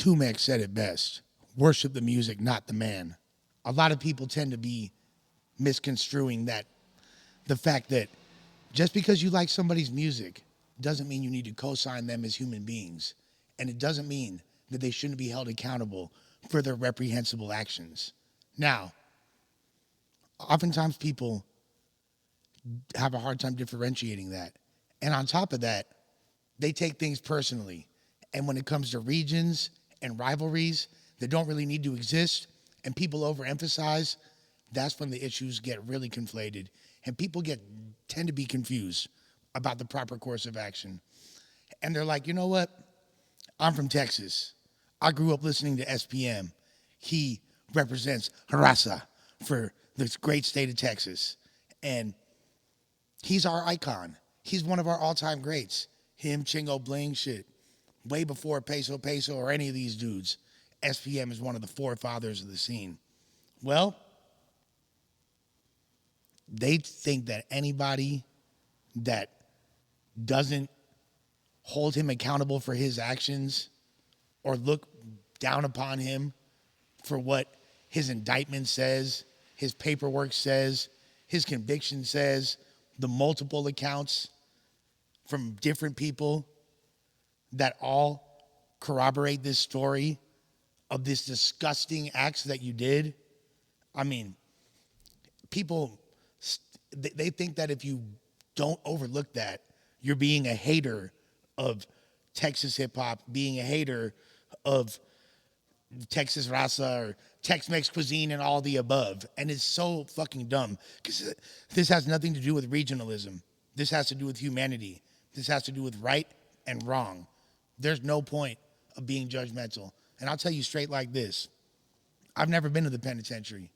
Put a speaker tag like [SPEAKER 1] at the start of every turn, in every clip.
[SPEAKER 1] Tumek said it best. Worship the music, not the man. A lot of people tend to be misconstruing that the fact that just because you like somebody's music doesn't mean you need to co-sign them as human beings. And it doesn't mean that they shouldn't be held accountable for their reprehensible actions. Now, oftentimes people have a hard time differentiating that. And on top of that, they take things personally. And when it comes to regions and rivalries that don't really need to exist and people overemphasize, that's when the issues get really conflated. And people tend to be confused about the proper course of action. And they're like, you know what? I'm from Texas. I grew up listening to SPM. He represents Raza for this great state of Texas. And he's our icon. He's one of our all-time greats. Him, Chingo Bling, shit. Way before Peso Peso or any of these dudes. SPM is one of the forefathers of the scene. Well, they think that anybody that doesn't hold him accountable for his actions or look down upon him for what his indictment says, his paperwork says, his conviction says, the multiple accounts from different people that all corroborate this story of this disgusting acts that you did. I mean, people, they think that if you don't overlook that, you're being a hater of Texas hip hop, being a hater of Texas raza or Tex-Mex cuisine and all the above. And it's so fucking dumb because this has nothing to do with regionalism. This has to do with humanity. This has to do with right and wrong. There's no point of being judgmental. And I'll tell you straight like this. I've never been to the penitentiary.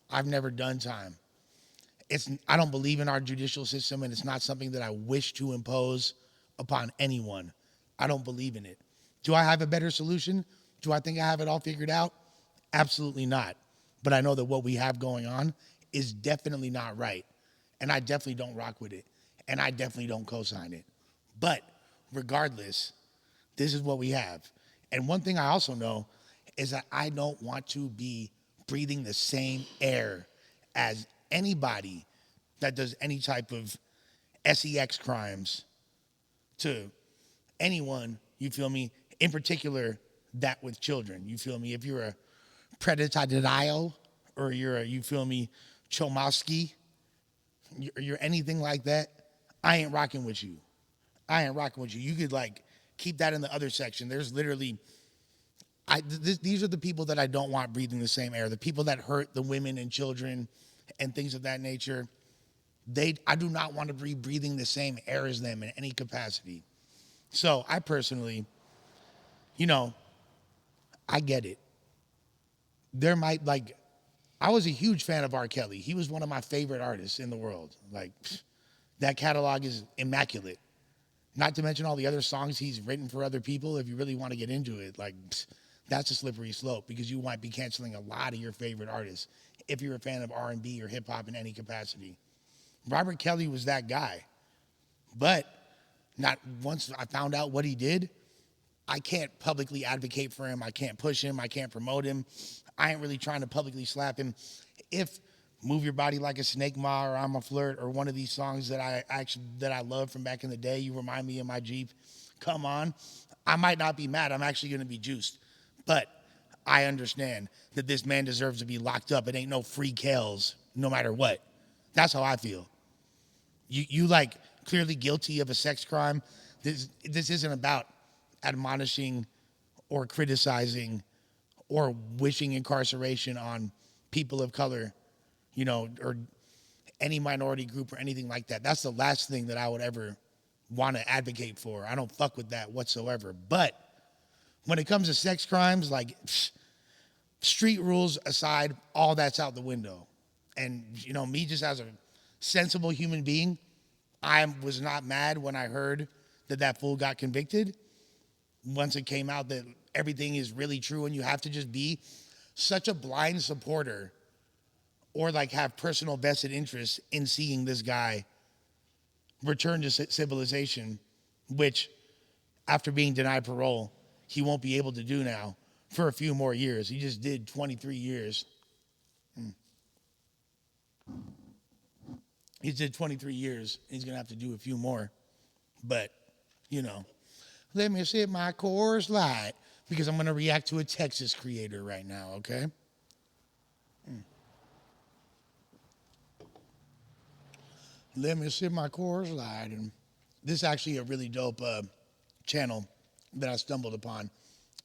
[SPEAKER 1] I've never done time. I don't believe in our judicial system, and it's not something that I wish to impose upon anyone. I don't believe in it. Do I have a better solution? Do I think I have it all figured out? Absolutely not. But I know that what we have going on is definitely not right. And I definitely don't rock with it. And I definitely don't co-sign it. But regardless, this is what we have. And one thing I also know is that I don't want to be breathing the same air as anybody that does any type of sex crimes to anyone, you feel me? In particular, that with children, you feel me? If you're a predatorio or you're a, you feel me, Chomowski, you're anything like that, I ain't rocking with you. I ain't rocking with you. You could like keep that in the other section. There's literally, these are the people that I don't want breathing the same air. The people that hurt the women and children and things of that nature. I do not want to be breathing the same air as them in any capacity. So I personally, I get it. There might I was a huge fan of R. Kelly. He was one of my favorite artists in the world. That catalog is immaculate. Not to mention all the other songs he's written for other people. If you really want to get into it, that's a slippery slope because you might be canceling a lot of your favorite artists if you're a fan of R&B or hip hop in any capacity. Robert Kelly was that guy. But not once I found out what he did, I can't publicly advocate for him. I can't push him. I can't promote him. I ain't really trying to publicly slap him. If Move Your Body Like a Snake Ma or I'm a Flirt or one of these songs that I love from back in the day, You Remind Me of My Jeep, come on, I might not be mad. I'm actually going to be juiced. But I understand that this man deserves to be locked up. It ain't no free Kales, no matter what. That's how I feel. You clearly guilty of a sex crime. This isn't about admonishing or criticizing or wishing incarceration on people of color, or any minority group or anything like that. That's the last thing that I would ever want to advocate for. I don't fuck with that whatsoever. But when it comes to sex crimes, street rules aside, all that's out the window. And, me just as a sensible human being, I was not mad when I heard that fool got convicted. Once it came out that everything is really true and you have to just be such a blind supporter or have personal vested interest in seeing this guy return to civilization, which after being denied parole, he won't be able to do now for a few more years. He just did 23 years. He did 23 years. He's going to have to do a few more. But, you know, let me sit my Coors Light because I'm going to react to a Texas creator right now, okay? Let me sip my Coors Light. And this is actually a really dope channel that I stumbled upon.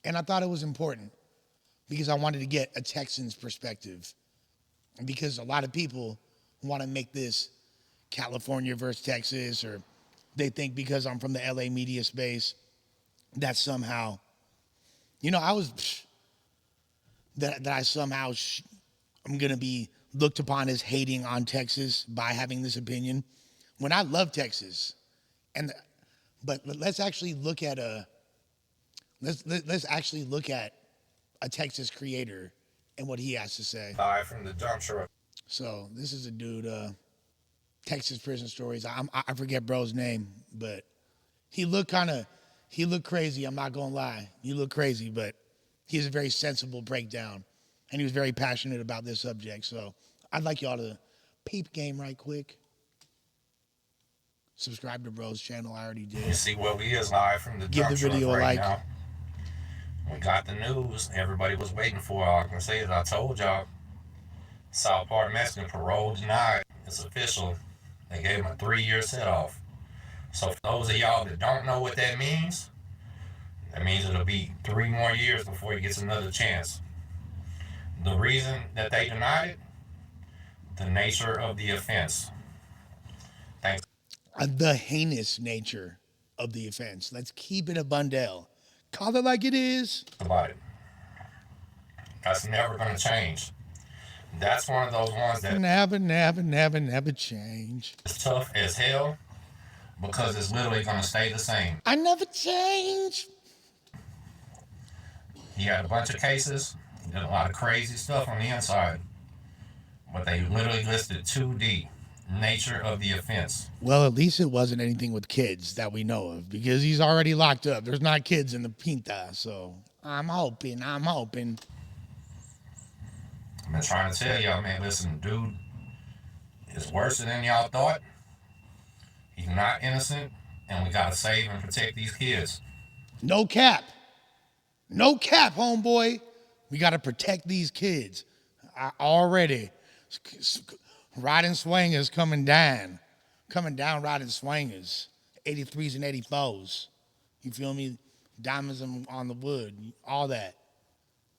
[SPEAKER 1] And I thought it was important because I wanted to get a Texan's perspective. And because a lot of people want to make this California versus Texas, or they think because I'm from the LA media space, that somehow, you know, I'm going to be looked upon as hating on Texas by having this opinion when I love Texas. But let's actually look at let's actually look at a Texas creator and what he has to say.
[SPEAKER 2] Live from the dump truck.
[SPEAKER 1] So this is a dude, Texas prison stories. I forget bro's name, but he looked crazy. I'm not gonna lie, he looked crazy, but he has a very sensible breakdown, and he was very passionate about this subject. So I'd like y'all to peep game right quick. Subscribe to bro's channel. I already did.
[SPEAKER 2] You see where we is live from the
[SPEAKER 1] Give
[SPEAKER 2] dump
[SPEAKER 1] the video
[SPEAKER 2] truck
[SPEAKER 1] a
[SPEAKER 2] right
[SPEAKER 1] like.
[SPEAKER 2] now. We got the news everybody was waiting for. All I can say is I told y'all. South Park Mexican parole denied. It's official. They gave him a 3-year set-off. So for those of y'all that don't know what that means it'll be 3 more years before he gets another chance. The reason that they denied it, the nature of the offense. Thanks.
[SPEAKER 1] The heinous nature of the offense. Let's keep it a bundle. Call it like it is.
[SPEAKER 2] About it. That's never going to change. That's one of those ones that
[SPEAKER 1] never change.
[SPEAKER 2] It's tough as hell because it's literally going to stay the same.
[SPEAKER 1] I never change.
[SPEAKER 2] He had a bunch of cases, did a lot of crazy stuff on the inside, but they literally listed 2D, nature of the offense.
[SPEAKER 1] Well, at least it wasn't anything with kids that we know of, because he's already locked up. There's not kids in the pinta, so I'm hoping.
[SPEAKER 2] I've been trying to tell y'all, man, listen, dude is worse than y'all thought. He's not innocent, and we gotta save and protect these kids.
[SPEAKER 1] No cap. No cap, homeboy. We gotta protect these kids. Already. Riding swingers coming down. Riding swingers. 83s and 84s. You feel me? Diamonds on the wood. All that.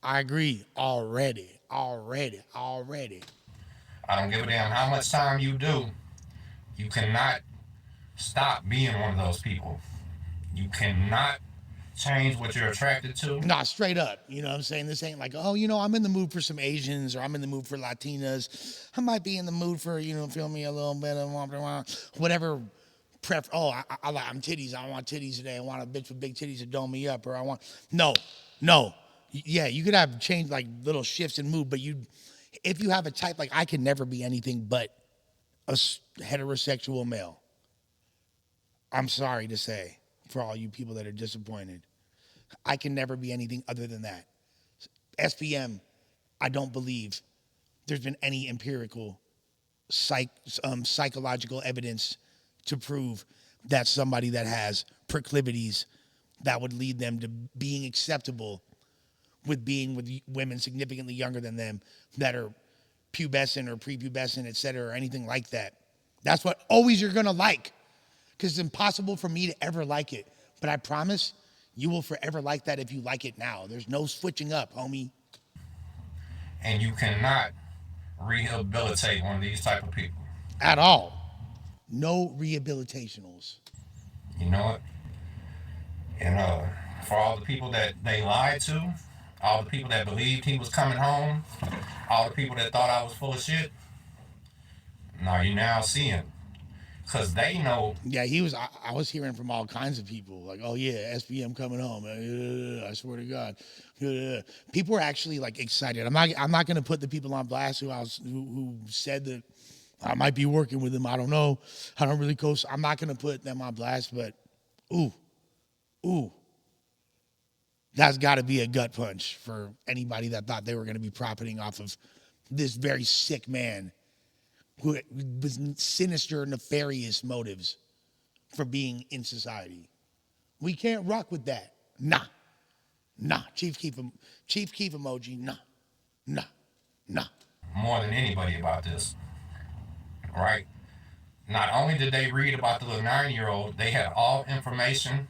[SPEAKER 1] I agree. Already.
[SPEAKER 2] I don't give a damn how much time you do. You cannot stop being one of those people. You cannot change what you're attracted to.
[SPEAKER 1] Nah, straight up. You know what I'm saying? This ain't like, oh, you know, I'm in the mood for some Asians, or I'm in the mood for Latinas. I might be in the mood for, you know, feel me, a little bit of whatever. I'm titties. I want titties today. I want a bitch with big titties to dome me up, or I want. No. Yeah, you could have changed like little shifts in mood, but if you have a type, like I can never be anything but a heterosexual male. I'm sorry to say, for all you people that are disappointed, I can never be anything other than that. SPM, I don't believe there's been any empirical psychological evidence to prove that somebody that has proclivities that would lead them to being acceptable with being with women significantly younger than them that are pubescent or prepubescent, et cetera, or anything like that. That's what always you're gonna like, because it's impossible for me to ever like it. But I promise you will forever like that if you like it now. There's no switching up, homie.
[SPEAKER 2] And you cannot rehabilitate one of these type of people.
[SPEAKER 1] At all. No rehabilitationals.
[SPEAKER 2] You know what? And for all the people that they lied to, all the people that believed he was coming home, all the people that thought I was full of shit, now you now seeing. Because they know.
[SPEAKER 1] Yeah, I was hearing from all kinds of people, like, oh yeah, SPM coming home. I swear to God. People were actually like excited. I'm not gonna put the people on blast who said that I might be working with them. I don't know. I don't really coach. I'm not gonna put them on blast, but ooh. That's got to be a gut punch for anybody that thought they were going to be profiting off of this very sick man who was sinister, nefarious motives for being in society. We can't rock with that. Nah. Chief Keef emoji. Nah.
[SPEAKER 2] More than anybody about this, right? Not only did they read about the little 9-year-old, they had all information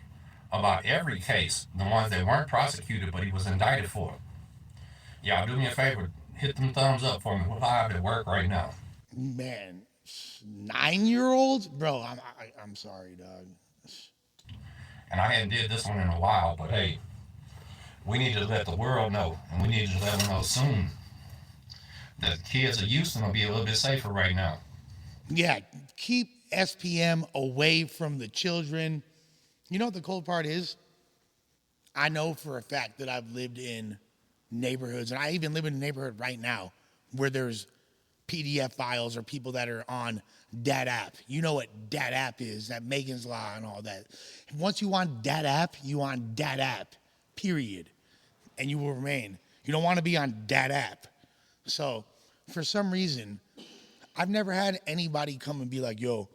[SPEAKER 2] about every case, the ones that weren't prosecuted but he was indicted for. Y'all do me a favor, hit them thumbs up for me. We're live at work right now.
[SPEAKER 1] Man, 9-year-old, bro. I'm sorry, dog.
[SPEAKER 2] And I hadn't did this one in a while, but hey, we need to let the world know, and we need to let them know soon that the kids of Houston will be a little bit safer right now.
[SPEAKER 1] Yeah, keep SPM away from the children. You know what the cold part is? I know for a fact that I've lived in neighborhoods, and I even live in a neighborhood right now where there's PDF files or people that are on Dat App. You know what Dat App is, that Megan's Law and all that. Once you want Dat App, you want Dat App, period. And you will remain. You don't want to be on Dat App. So for some reason, I've never had anybody come and be like, yo,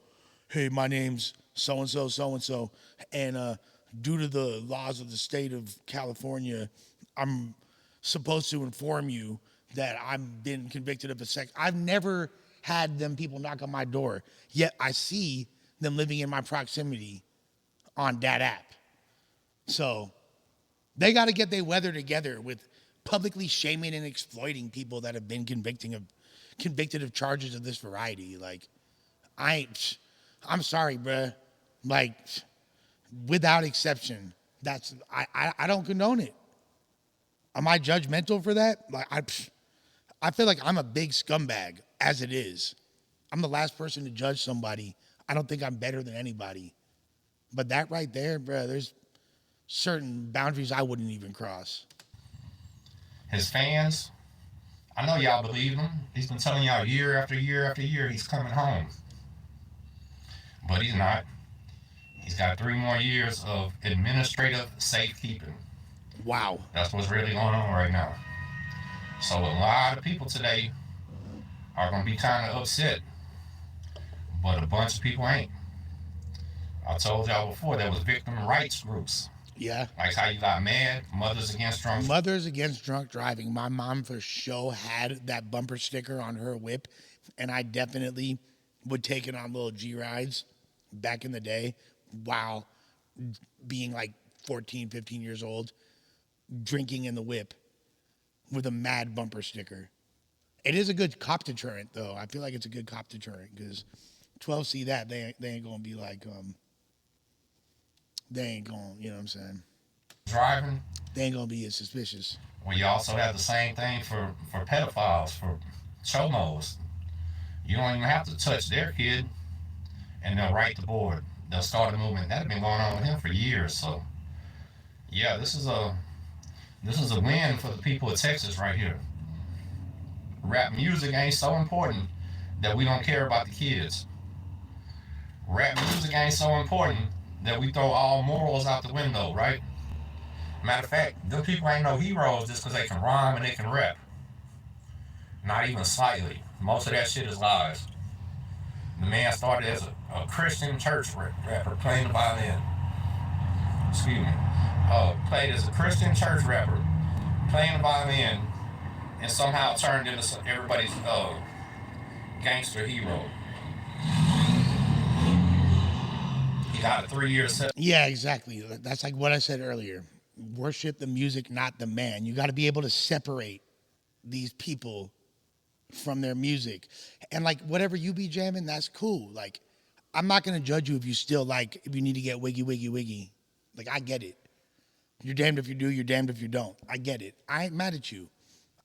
[SPEAKER 1] hey, my name's so-and-so, and due to the laws of the state of California, I'm supposed to inform you that I've been convicted of a sex. I've never had them people knock on my door, yet I see them living in my proximity on that app. So they got to get their weather together with publicly shaming and exploiting people that have been convicted of charges of this variety. Like, I'm sorry, bruh. Like, without exception, I don't condone it. Am I judgmental for that? Like, I feel like I'm a big scumbag as it is. I'm the last person to judge somebody. I don't think I'm better than anybody. But that right there, bruh, there's certain boundaries I wouldn't even cross.
[SPEAKER 2] His fans, I know y'all believe him. He's been telling y'all year after year after year he's coming home. But he's not. He's got 3 more years of administrative safekeeping.
[SPEAKER 1] Wow.
[SPEAKER 2] That's what's really going on right now. So a lot of people today are going to be kind of upset, but a bunch of people ain't. I told y'all before there was victim rights groups.
[SPEAKER 1] Yeah.
[SPEAKER 2] Like how you got MAD, Mothers Against Drunk.
[SPEAKER 1] Mothers Against Drunk Driving. My mom for sure had that bumper sticker on her whip, and I definitely would take it on little G rides back in the day while being like 14, 15 years old, drinking in the whip with a mad bumper sticker. It is a good cop deterrent, though. I feel like it's a good cop deterrent because 12 see that, they ain't going to be like, they ain't going, you know what I'm saying?
[SPEAKER 2] Driving.
[SPEAKER 1] They ain't going to be as suspicious.
[SPEAKER 2] Well, you also have the same thing for pedophiles, for chomos. You don't even have to touch their kid, and they'll write the board. They'll start a movement. That's been going on with him for years. So, yeah, this is a win for the people of Texas right here. Rap music ain't so important that we don't care about the kids. Rap music ain't so important that we throw all morals out the window, right? Matter of fact, them people ain't no heroes just because they can rhyme and they can rap. Not even slightly. Most of that shit is lies. The man started as a Christian church rapper playing the violin. Excuse me. Played as a Christian church rapper playing the violin and somehow turned into everybody's gangster hero. He got a 3-year set.
[SPEAKER 1] Yeah, exactly. That's like what I said earlier. Worship the music, not the man. You got to be able to separate these people from their music. And like whatever you be jamming, that's cool. Like, I'm not going to judge you if you need to get wiggy. Like, I get it. You're damned if you do, you're damned if you don't. I get it. I ain't mad at you.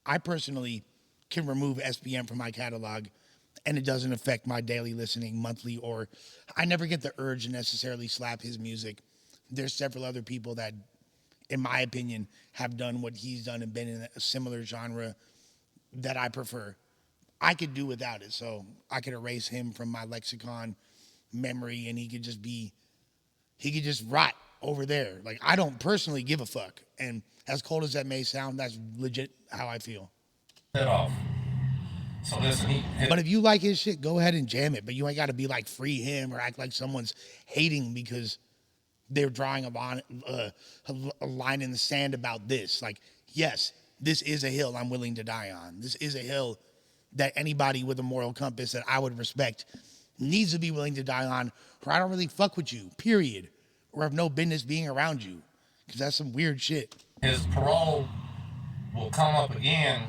[SPEAKER 1] I personally can remove SPM from my catalog and it doesn't affect my daily listening, monthly, or I never get the urge to necessarily slap his music. There's several other people that, in my opinion, have done what he's done and been in a similar genre that I prefer. I could do without it, so I could erase him from my lexicon memory and he could just rot over there. Like, I don't personally give a fuck. And as cold as that may sound, that's legit how I feel.
[SPEAKER 2] Set off. So listen,
[SPEAKER 1] But if you like his shit, go ahead and jam it. But you ain't got to be like free him or act like someone's hating because they're drawing a line in the sand about this. Like, yes, this is a hill I'm willing to die on. This is a hill that anybody with a moral compass that I would respect needs to be willing to die on, or I don't really fuck with you, period. Or have no business being around you. Because that's some weird shit.
[SPEAKER 2] his parole will come up again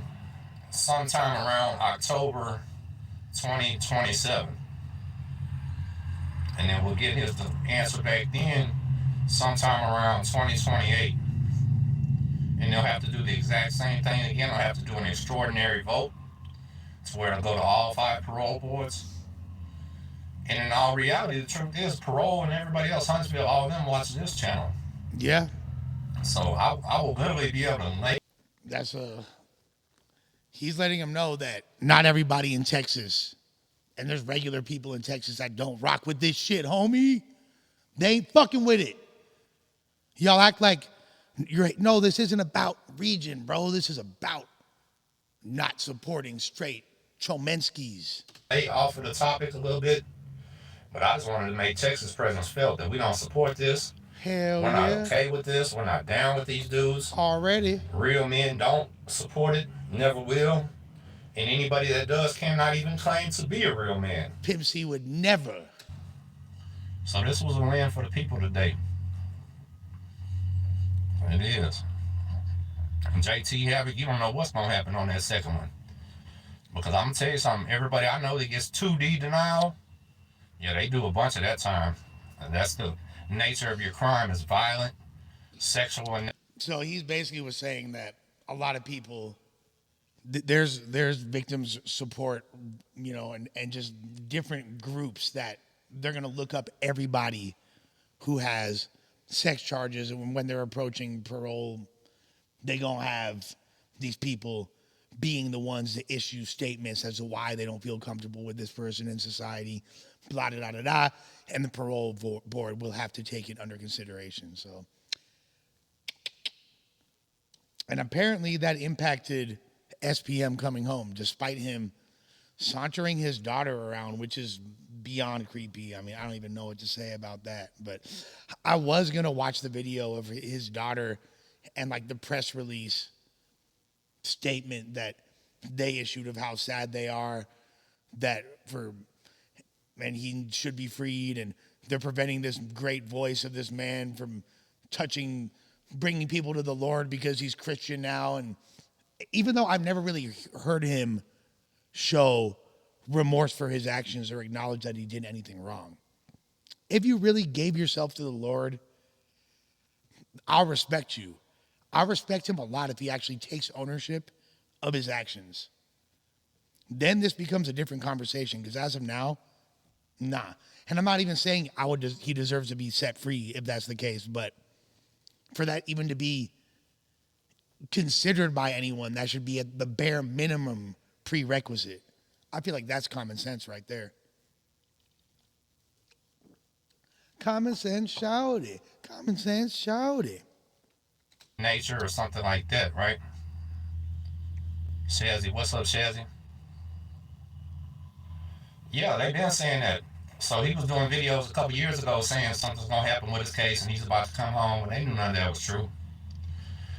[SPEAKER 2] sometime around October 2027. And then we'll get his answer back then sometime around 2028. And they'll have to do the exact same thing again. They'll have to do an extraordinary vote to where it'll go to all 5 parole boards. And in all reality, the truth is, Parole and everybody else, Huntsville, all of them watch this channel.
[SPEAKER 1] Yeah.
[SPEAKER 2] So I will literally be able to lay.
[SPEAKER 1] He's letting them know that not everybody in Texas, and there's regular people in Texas that don't rock with this shit, homie. They ain't fucking with it. Y'all act like no, this isn't about region, bro. This is about not supporting straight Chomenskis.
[SPEAKER 2] Lay off of the topic a little bit, but I just wanted to make Texas presence felt that we don't support this.
[SPEAKER 1] Hell
[SPEAKER 2] We're
[SPEAKER 1] yeah.
[SPEAKER 2] not okay with this. We're not down with these dudes.
[SPEAKER 1] Already.
[SPEAKER 2] Real men don't support it, never will. And anybody that does cannot even claim to be a real man.
[SPEAKER 1] Pimp C would never.
[SPEAKER 2] So this was a win for the people today. It is. And JT Havoc, you don't know what's going to happen on that second one. Because I'm going to tell you something. Everybody I know that gets 2D denial, yeah, they do a bunch of that time. And that's the nature of your crime, is violent, sexual. And
[SPEAKER 1] so he's basically was saying that a lot of people, there's victims support, you know, and just different groups that they're going to look up everybody who has sex charges, and when they're approaching parole, they gonna have these people being the ones to issue statements as to why they don't feel comfortable with this person in society, blah, da, da, da, da, and the parole board will have to take it under consideration. So, and apparently that impacted SPM coming home, despite him sauntering his daughter around, which is beyond creepy. I mean, I don't even know what to say about that. But I was going to watch the video of his daughter and like the press release statement that they issued of how sad they are and he should be freed, and they're preventing this great voice of this man from bringing people to the Lord because he's Christian now. And even though I've never really heard him show remorse for his actions or acknowledge that he did anything wrong, if you really gave yourself to the Lord, I'll respect you. I respect him a lot if he actually takes ownership of his actions. Then this becomes a different conversation, because as of now, nah. And I'm not even saying he deserves to be set free if that's the case, but for that even to be considered by anyone, that should be at the bare minimum prerequisite. I feel like that's common sense right there. Common sense, shout it. Common sense, shout it.
[SPEAKER 2] nature or something like that, right? Shazzy, what's up, Shazzy? Yeah, they've been saying that. So he was doing videos a couple years ago saying something's gonna happen with his case and he's about to come home, and they knew none of that was true.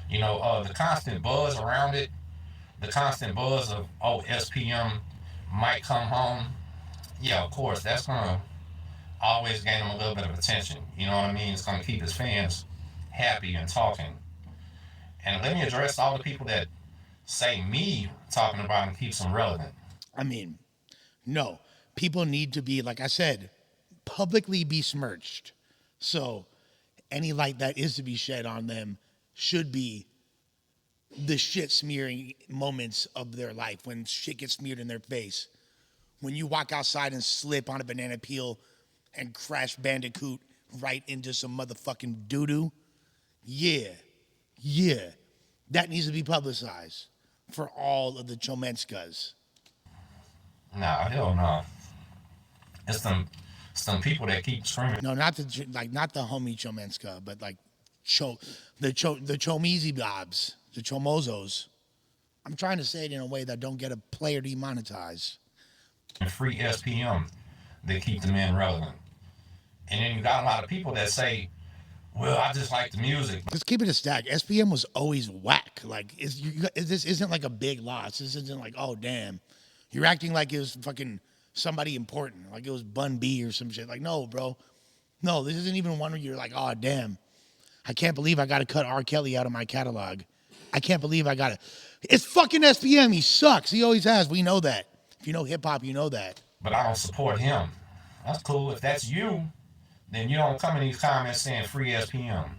[SPEAKER 2] You know, the constant buzz around it, the constant buzz of, oh, SPM might come home. Yeah, of course, that's gonna always gain him a little bit of attention. You know what I mean? It's gonna keep his fans happy and talking. And let me address all the people that say me talking about him keeps him relevant.
[SPEAKER 1] I mean, no. People need to be, like I said, publicly besmirched. So any light that is to be shed on them should be the shit smearing moments of their life, when shit gets smeared in their face. When you walk outside and slip on a banana peel and crash Bandicoot right into some motherfucking doo-doo. Yeah. That needs to be publicized for all of the Chomenskas.
[SPEAKER 2] Nah, hell no. It's them Some people that keep screaming
[SPEAKER 1] No, not the not the homie Chomenska, but like the Chomeezy Bobs, the Chomozos. I'm trying to say it in a way that don't get a player demonetized.
[SPEAKER 2] free SPM that keep the men relevant. And then you got a lot of people that say, well, I just like the music.
[SPEAKER 1] Just keep it a stack. SPM was always whack. Like, this isn't like a big loss. This isn't like, oh, damn. You're acting like it was fucking somebody important. Like it was Bun B or some shit. Like, no, bro. No, this isn't even one where you're like, oh, damn. I can't believe I got to cut R. Kelly out of my catalog. I can't believe I got to. It's fucking SPM. He sucks. He always has. We know that. If you know hip hop, you know that.
[SPEAKER 2] But I don't support him. That's cool. If that's you, then you don't come in these comments saying free SPM.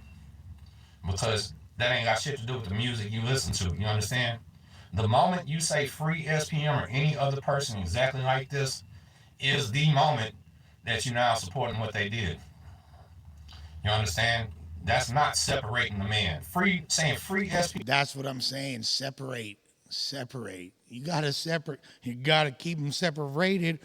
[SPEAKER 2] Because that ain't got shit to do with the music you listen to. You understand? The moment you say free SPM or any other person exactly like this is the moment that you're now supporting what they did. You understand? That's not separating the man. Saying free SPM.
[SPEAKER 1] That's what I'm saying. Separate. You gotta separate. You gotta keep them separated.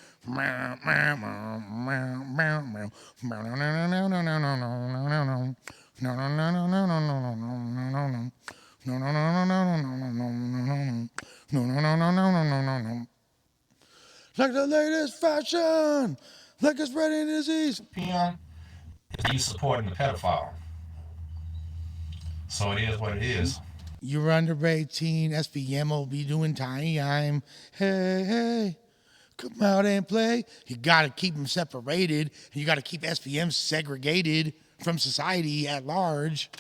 [SPEAKER 1] Like the latest fashion, like a spreading disease.
[SPEAKER 2] PM is you supporting the pedophile. So it is what it is.
[SPEAKER 1] You're under 18, SPM will be doing time. Hey, come out and play. You gotta keep them separated. You gotta keep SPM segregated from society at large.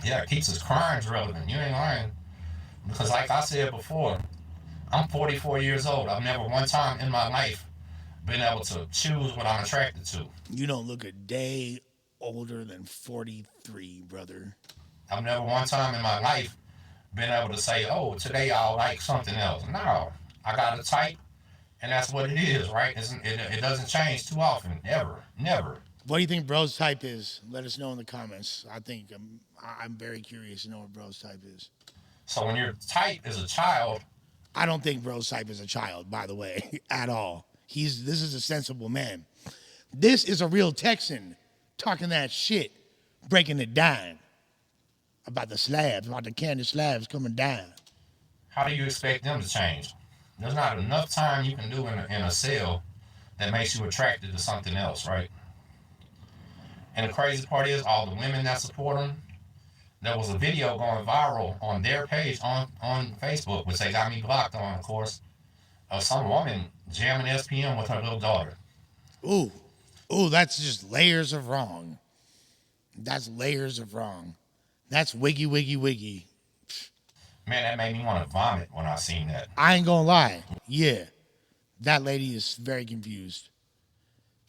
[SPEAKER 2] Yeah, it keeps his crimes relevant. You ain't lying. Because like I said before, I'm 44 years old. I've never one time in my life been able to choose what I'm attracted to.
[SPEAKER 1] You don't look a day older than 43, brother.
[SPEAKER 2] I've never one time in my life been able to say, oh, today I'll like something else. No, I got a type, and that's what it is, right? It doesn't change too often, ever, never.
[SPEAKER 1] What do you think bro's type is? Let us know in the comments. I'm very curious to know what bro's type is.
[SPEAKER 2] So when your type is a child,
[SPEAKER 1] I don't think bro's type is a child, by the way, at all. This is a sensible man. This is a real Texan talking that shit, breaking it down about the slabs, about the candy slabs coming down.
[SPEAKER 2] How do you expect them to change? There's not enough time you can do in a cell that makes you attracted to something else, right? And the crazy part is all the women that support them, there was a video going viral on their page on Facebook, which they got me blocked on, of course, of some woman jamming SPM with her little daughter.
[SPEAKER 1] Ooh, that's just layers of wrong. That's layers of wrong. That's wiggy.
[SPEAKER 2] Man, that made me want to vomit when I seen that.
[SPEAKER 1] I ain't gonna lie. Yeah, that lady is very confused.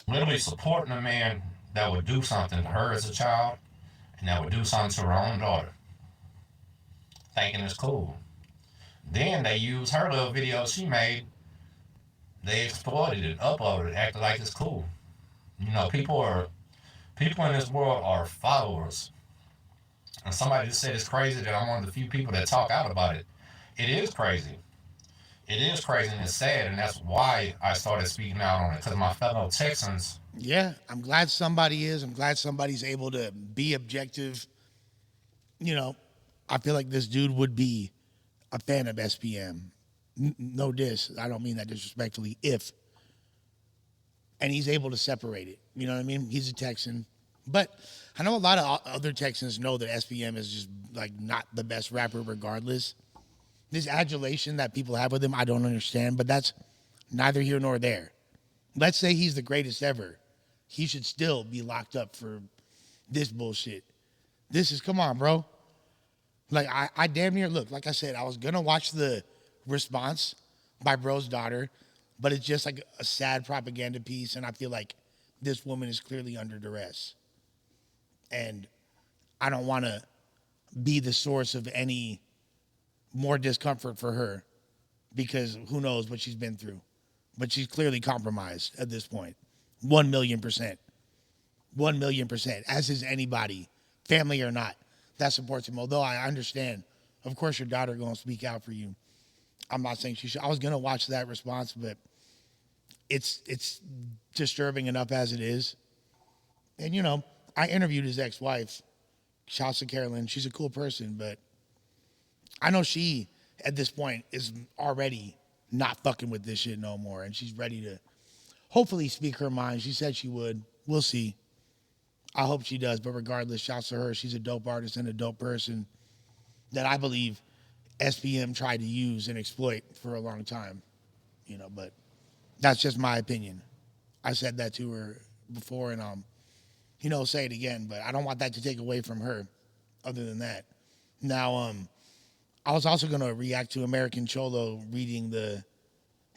[SPEAKER 2] Literally supporting a man that would do something to her as a child and that would do something to her own daughter. Thinking it's cool. Then they used her little video she made. They exploited it, uploaded it, acted like it's cool. You know, people in this world are followers. And somebody just said it's crazy that I'm one of the few people that talk out about it. It is crazy. It is crazy and it's sad, and that's why I started speaking out on it, because my fellow Texans.
[SPEAKER 1] Yeah, I'm glad somebody is. I'm glad somebody's able to be objective. You know, I feel like this dude would be a fan of SPM. No diss. I don't mean that disrespectfully. And he's able to separate it. You know what I mean? He's a Texan. But I know a lot of other Texans know that SPM is just like not the best rapper regardless. This adulation that people have with him, I don't understand, but that's neither here nor there. Let's say he's the greatest ever. He should still be locked up for this bullshit. Come on, bro. Like, I damn near, look, like I said, I was going to watch the response by bro's daughter, but it's just like a sad propaganda piece, and I feel like this woman is clearly under duress. And I don't want to be the source of any more discomfort for her because who knows what she's been through. But she's clearly compromised at this point. 1,000,000%. 1,000,000%. As is anybody, family or not, that supports him. Although I understand, of course, your daughter going to speak out for you. I'm not saying she should. I was going to watch that response, but it's disturbing enough as it is. And you know, I interviewed his ex-wife. Shouts to Carolyn. She's a cool person, but I know she at this point is already not fucking with this shit no more, and she's ready to hopefully speak her mind. She said she would. We'll see. I hope she does, but regardless, shouts to her. She's a dope artist and a dope person that I believe SPM tried to use and exploit for a long time. You know, but that's just my opinion. I said that to her before, and you know, say it again, but I don't want that to take away from her. Other than that, now I was also gonna react to American Cholo reading the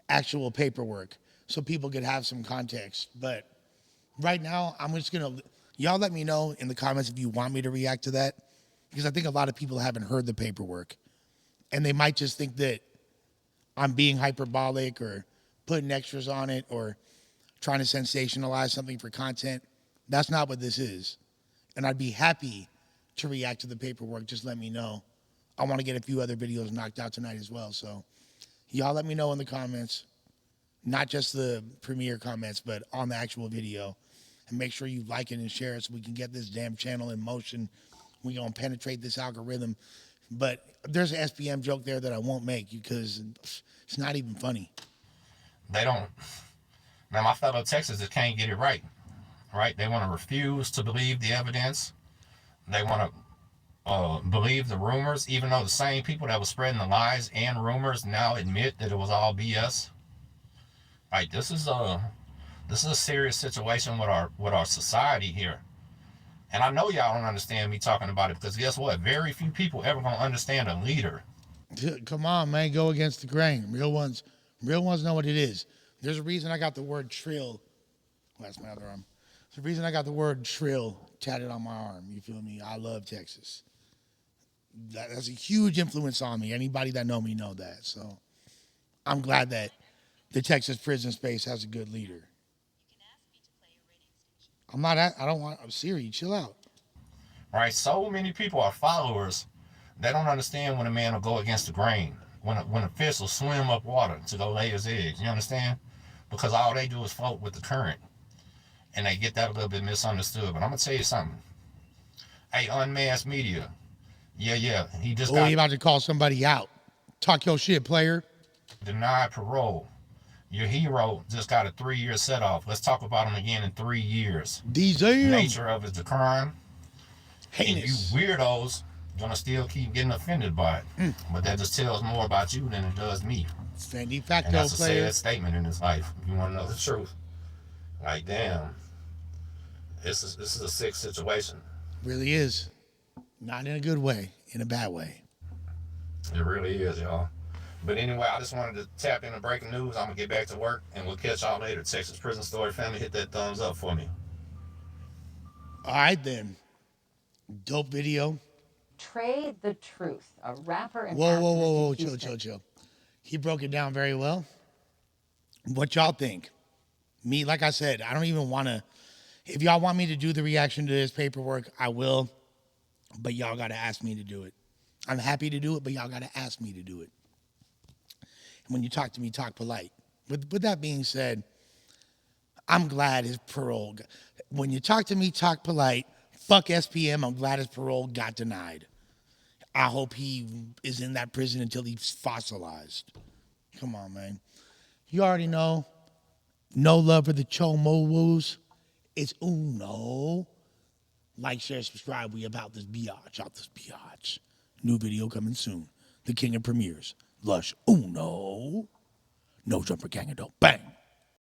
[SPEAKER 1] actual paperwork so people could have some context. But right now, I'm just gonna y'all let me know in the comments if you want me to react to that, because I think a lot of people haven't heard the paperwork, and they might just think that I'm being hyperbolic or putting extras on it or trying to sensationalize something for content. That's not what this is. And I'd be happy to react to the paperwork. Just let me know. I want to get a few other videos knocked out tonight as well. So y'all let me know in the comments, not just the premiere comments, but on the actual video. And make sure you like it and share it so we can get this damn channel in motion. We're going to penetrate this algorithm. But there's an SPM joke there that I won't make because it's not even funny.
[SPEAKER 2] They don't. Now, my fellow Texans just can't get it right. Right? They want to refuse to believe the evidence. They want to believe the rumors, even though the same people that were spreading the lies and rumors now admit that it was all BS. Right? This is a serious situation with our society here. And I know y'all don't understand me talking about it because guess what? Very few people ever gonna understand a leader.
[SPEAKER 1] Come on, man, go against the grain. Real ones know what it is. There's a reason I got the word trill. Well, that's my other arm. There's a reason I got the word trill tatted on my arm. You feel me? I love Texas. That's a huge influence on me. Anybody that know me know that. So I'm glad that the Texas prison space has a good leader. I don't want, Siri, chill out.
[SPEAKER 2] Right? So many people are followers. They don't understand when a man will go against the grain. When a fish will swim up water to go lay his eggs. You understand? Because all they do is float with the current. And they get that a little bit misunderstood. But I'm going to tell you something. Hey, unmasked media. Yeah. He just got
[SPEAKER 1] you about to call somebody out. Talk your shit, player.
[SPEAKER 2] denied parole. Your hero just got a 3-year set off. Let's talk about him again in 3 years.
[SPEAKER 1] DZM.
[SPEAKER 2] Nature of it's the crime.
[SPEAKER 1] Heinous.
[SPEAKER 2] And you weirdos gonna still keep getting offended by it. But that just tells more about you than it does me.
[SPEAKER 1] Fendi facto,
[SPEAKER 2] and that's a
[SPEAKER 1] player.
[SPEAKER 2] sad statement in his life. If you want to know the truth. Like, damn. This is a sick situation.
[SPEAKER 1] Really is. Not in a good way, in a bad way.
[SPEAKER 2] It really is, y'all. But anyway, I just wanted to tap into breaking news. I'm going to get back to work, and we'll catch y'all later. Texas Prison Story family, hit that thumbs up for me.
[SPEAKER 1] All right, then. Dope video.
[SPEAKER 3] Trey the Truth, a rapper and
[SPEAKER 1] Whoa. Chill. He broke it down very well. What y'all think? Me, like I said, I don't even want to. If y'all want me to do the reaction to this paperwork, I will. But y'all got to ask me to do it. I'm happy to do it, but y'all got to ask me to do it. And when you talk to me, talk polite. With that being said, I'm glad his parole. When you talk to me, talk polite. Fuck SPM. I'm glad his parole got denied. I hope he is in that prison until he's fossilized. Come on, man. You already know. No love for the chomo woos. It's uno. Like, share, subscribe. We about this biatch. Out this biatch. New video coming soon. The king of premieres. Lush Uno. No jumper gang. Bang.